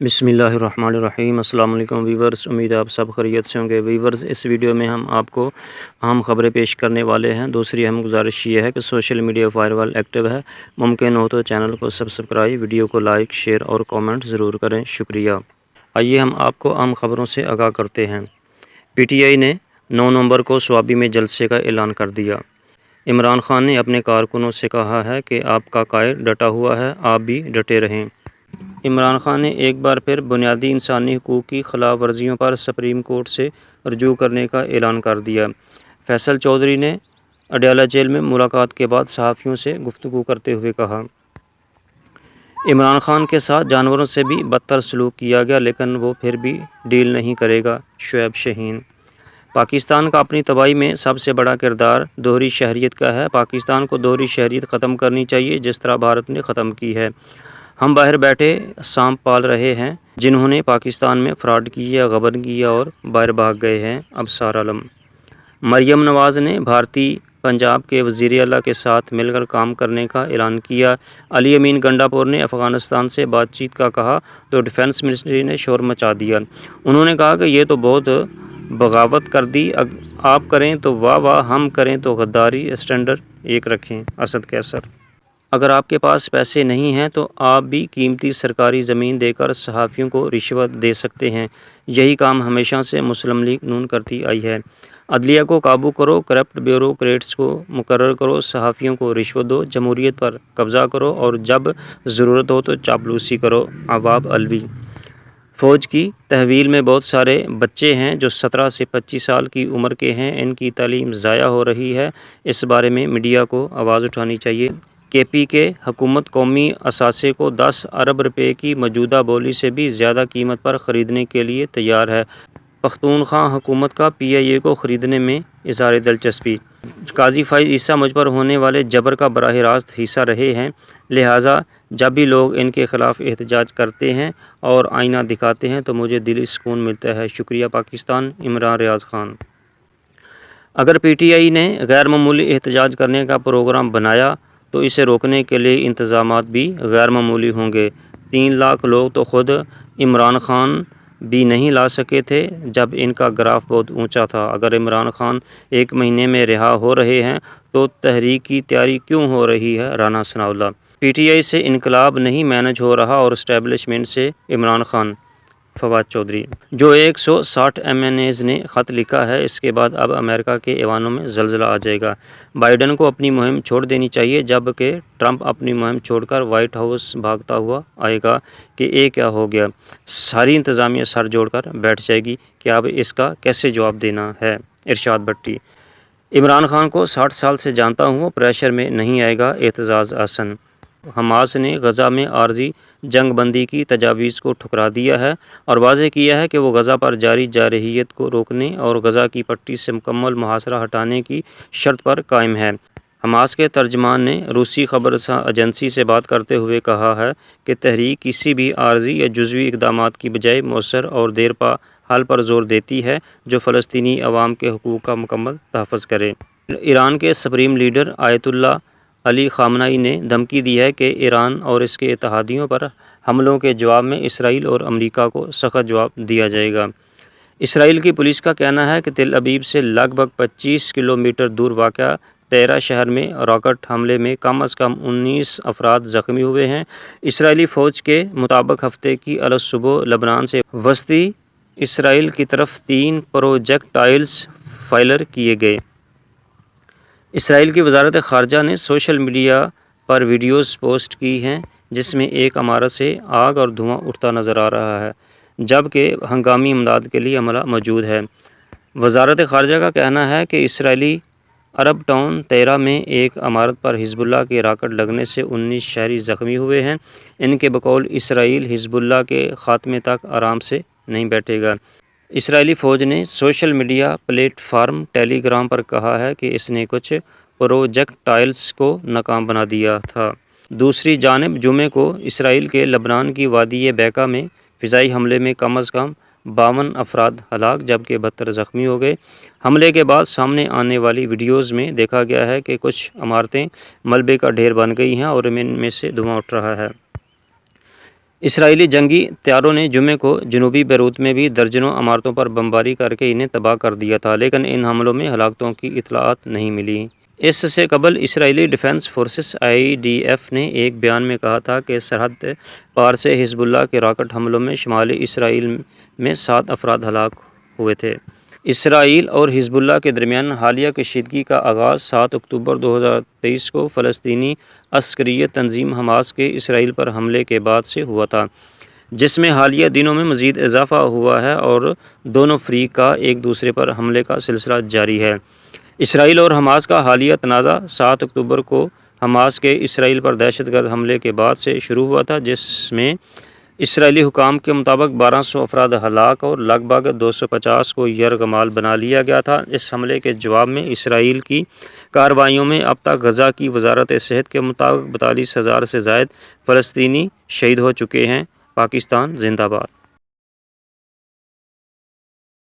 بسم اللہ الرحمن الرحیم۔ السلام علیکم ویورز، امید ہے آپ سب خیریت سے ہوں گے۔ ویورز، اس ویڈیو میں ہم آپ کو اہم خبریں پیش کرنے والے ہیں۔ دوسری اہم گزارش یہ ہے کہ سوشل میڈیا فائر وال ایکٹیو ہے، ممکن ہو تو چینل کو سبسکرائب، ویڈیو کو لائک، شیئر اور کامنٹ ضرور کریں، شکریہ۔ آئیے ہم آپ کو اہم خبروں سے آگاہ کرتے ہیں۔ پی ٹی آئی نے 9 نومبر کو سوابی میں جلسے کا اعلان کر دیا۔ عمران خان نے اپنے کارکنوں سے کہا ہے کہ آپ کا قائد ڈٹا ہوا ہے، آپ بھی ڈٹے رہیں۔ عمران خان نے ایک بار پھر بنیادی انسانی حقوق کی خلاف ورزیوں پر سپریم کورٹ سے رجوع کرنے کا اعلان کر دیا۔ فیصل چودھری نے اڈیالہ جیل میں ملاقات کے بعد صحافیوں سے گفتگو کرتے ہوئے کہا، عمران خان کے ساتھ جانوروں سے بھی بدتر سلوک کیا گیا، لیکن وہ پھر بھی ڈیل نہیں کرے گا۔ شعیب شہین۔ پاکستان کا اپنی تباہی میں سب سے بڑا کردار دوہری شہریت کا ہے۔ پاکستان کو دوہری شہریت ختم کرنی چاہیے، جس طرح بھارت نے ختم کی ہے۔ ہم باہر بیٹھے سانپ پال رہے ہیں، جنہوں نے پاکستان میں فراڈ کیا، غبن کیا اور باہر بھاگ گئے ہیں۔ ابصار عالم۔ مریم نواز نے بھارتی پنجاب کے وزیر اعلیٰ کے ساتھ مل کر کام کرنے کا اعلان کیا۔ علی امین گنڈاپور نے افغانستان سے بات چیت کا کہا تو ڈیفنس منسٹری نے شور مچا دیا۔ انہوں نے کہا کہ یہ تو بہت بغاوت کر دی، آپ کریں تو واہ واہ، ہم کریں تو غداری، اسٹینڈرڈ ایک رکھیں۔ اسد قیصر۔ اگر آپ کے پاس پیسے نہیں ہیں تو آپ بھی قیمتی سرکاری زمین دے کر صحافیوں کو رشوت دے سکتے ہیں۔ یہی کام ہمیشہ سے مسلم لیگ نون کرتی آئی ہے۔ عدلیہ کو قابو کرو، کرپٹ بیوروکریٹس کو مقرر کرو، صحافیوں کو رشوت دو، جمہوریت پر قبضہ کرو اور جب ضرورت ہو تو چاپلوسی کرو۔ عواب علوی۔ فوج کی تحویل میں بہت سارے بچے ہیں جو 17 سے 25 سال کی عمر کے ہیں، ان کی تعلیم ضائع ہو رہی ہے، اس بارے میں میڈیا کو آواز اٹھانی چاہیے۔ کے پی کے حکومت قومی اثاثے کو 10 ارب روپے کی موجودہ بولی سے بھی زیادہ قیمت پر خریدنے کے لیے تیار ہے۔ پختونخوا حکومت کا پی آئی اے کو خریدنے میں اظہار دلچسپی۔ قاضی فائز عیسیٰ مجھ پر ہونے والے جبر کا براہ راست حصہ رہے ہیں، لہٰذا جب بھی لوگ ان کے خلاف احتجاج کرتے ہیں اور آئینہ دکھاتے ہیں تو مجھے دلی سکون ملتا ہے۔ شکریہ پاکستان۔ عمران ریاض خان۔ اگر پی ٹی آئی نے غیر معمولی احتجاج کرنے کا پروگرام بنایا تو اسے روکنے کے لیے انتظامات بھی غیر معمولی ہوں گے۔ 3 لاکھ لوگ تو خود عمران خان بھی نہیں لا سکے تھے جب ان کا گراف بہت اونچا تھا۔ اگر عمران خان 1 مہینے میں رہا ہو رہے ہیں تو تحریک کی تیاری کیوں ہو رہی ہے؟ Rana Sanaullah. P T I سے انقلاب نہیں مینج ہو رہا اور اسٹیبلشمنٹ سے عمران خان۔ فواد چودھری۔ جو 160 ایم این ایز نے خط لکھا ہے، اس کے بعد اب امریکہ کے ایوانوں میں زلزلہ آ جائے گا۔ بائیڈن کو اپنی مہم چھوڑ دینی چاہیے، جبکہ ٹرمپ اپنی مہم چھوڑ کر وائٹ ہاؤس بھاگتا ہوا آئے گا کہ یہ کیا ہو گیا۔ ساری انتظامیہ سر جوڑ کر بیٹھ جائے گی کہ اب اس کا کیسے جواب دینا ہے۔ ارشاد بٹی۔ عمران خان کو 60 سال سے جانتا ہوں، وہ پریشر میں نہیں آئے گا۔ اعتزاز احسن۔ حماس نے غزہ میں عارضی جنگ بندی کی تجاویز کو ٹھکرا دیا ہے اور واضح کیا ہے کہ وہ غزہ پر جاری جارحیت کو روکنے اور غزہ کی پٹی سے مکمل محاصرہ ہٹانے کی شرط پر قائم ہے۔ حماس کے ترجمان نے روسی خبر رساں ایجنسی سے بات کرتے ہوئے کہا ہے کہ تحریک کسی بھی عارضی یا جزوی اقدامات کی بجائے مؤثر اور دیر پا حل پر زور دیتی ہے جو فلسطینی عوام کے حقوق کا مکمل تحفظ کرے۔ ایران کے سپریم لیڈر آیت اللہ علی خامنائی نے دھمکی دی ہے کہ ایران اور اس کے اتحادیوں پر حملوں کے جواب میں اسرائیل اور امریکہ کو سخت جواب دیا جائے گا۔ اسرائیل کی پولیس کا کہنا ہے کہ تل ابیب سے لگ بھگ 25 کلومیٹر دور واقع تیرا شہر میں راکٹ حملے میں کم از کم 19 افراد زخمی ہوئے ہیں۔ اسرائیلی فوج کے مطابق ہفتے کی الصبح لبنان سے وسطی اسرائیل کی طرف 3 پروجیکٹائلز فائر کیے گئے۔ اسرائیل کی وزارت خارجہ نے سوشل میڈیا پر ویڈیوز پوسٹ کی ہیں جس میں ایک عمارت سے آگ اور دھواں اٹھتا نظر آ رہا ہے، جبکہ ہنگامی امداد کے لیے عملہ موجود ہے۔ وزارت خارجہ کا کہنا ہے کہ اسرائیلی عرب ٹاؤن تیرا میں ایک عمارت پر حزب اللہ کے راکٹ لگنے سے 19 شہری زخمی ہوئے ہیں۔ ان کے بقول اسرائیل حزب اللہ کے خاتمے تک آرام سے نہیں بیٹھے گا۔ اسرائیلی فوج نے سوشل میڈیا پلیٹ فارم ٹیلی گرام پر کہا ہے کہ اس نے کچھ پروجیکٹائلز کو ناکام بنا دیا تھا۔ دوسری جانب جمعے کو اسرائیل کے لبنان کی وادی بیکا میں فضائی حملے میں کم از کم 52 افراد ہلاک جبکہ 72 زخمی ہو گئے۔ حملے کے بعد سامنے آنے والی ویڈیوز میں دیکھا گیا ہے کہ کچھ عمارتیں ملبے کا ڈھیر بن گئی ہیں اور ان میں سے دھواں اٹھ رہا ہے۔ اسرائیلی جنگی طیاروں نے جمعے کو جنوبی بیروت میں بھی درجنوں عمارتوں پر بمباری کر کے انہیں تباہ کر دیا تھا، لیکن ان حملوں میں ہلاکتوں کی اطلاعات نہیں ملی۔ اس سے قبل اسرائیلی ڈیفنس فورسز IDF نے ایک بیان میں کہا تھا کہ سرحد پار سے حزب اللہ کے راکٹ حملوں میں شمالی اسرائیل میں 7 افراد ہلاک ہوئے تھے۔ اسرائیل اور حزب اللہ کے درمیان حالیہ کشیدگی کا آغاز 7 اکتوبر 2023 کو فلسطینی عسکریت تنظیم حماس کے اسرائیل پر حملے کے بعد سے ہوا تھا، جس میں حالیہ دنوں میں مزید اضافہ ہوا ہے اور دونوں فریق کا ایک دوسرے پر حملے کا سلسلہ جاری ہے۔ اسرائیل اور حماس کا حالیہ تنازع 7 اکتوبر کو حماس کے اسرائیل پر دہشت گرد حملے کے بعد سے شروع ہوا تھا، جس میں اسرائیلی حکام کے مطابق 1200 افراد ہلاک اور لگ بھگ 250 کو یرغمال بنا لیا گیا تھا۔ اس حملے کے جواب میں اسرائیل کی کارروائیوں میں اب تک غزہ کی وزارت صحت کے مطابق 42,000 سے زائد فلسطینی شہید ہو چکے ہیں۔ پاکستان زندہ باد۔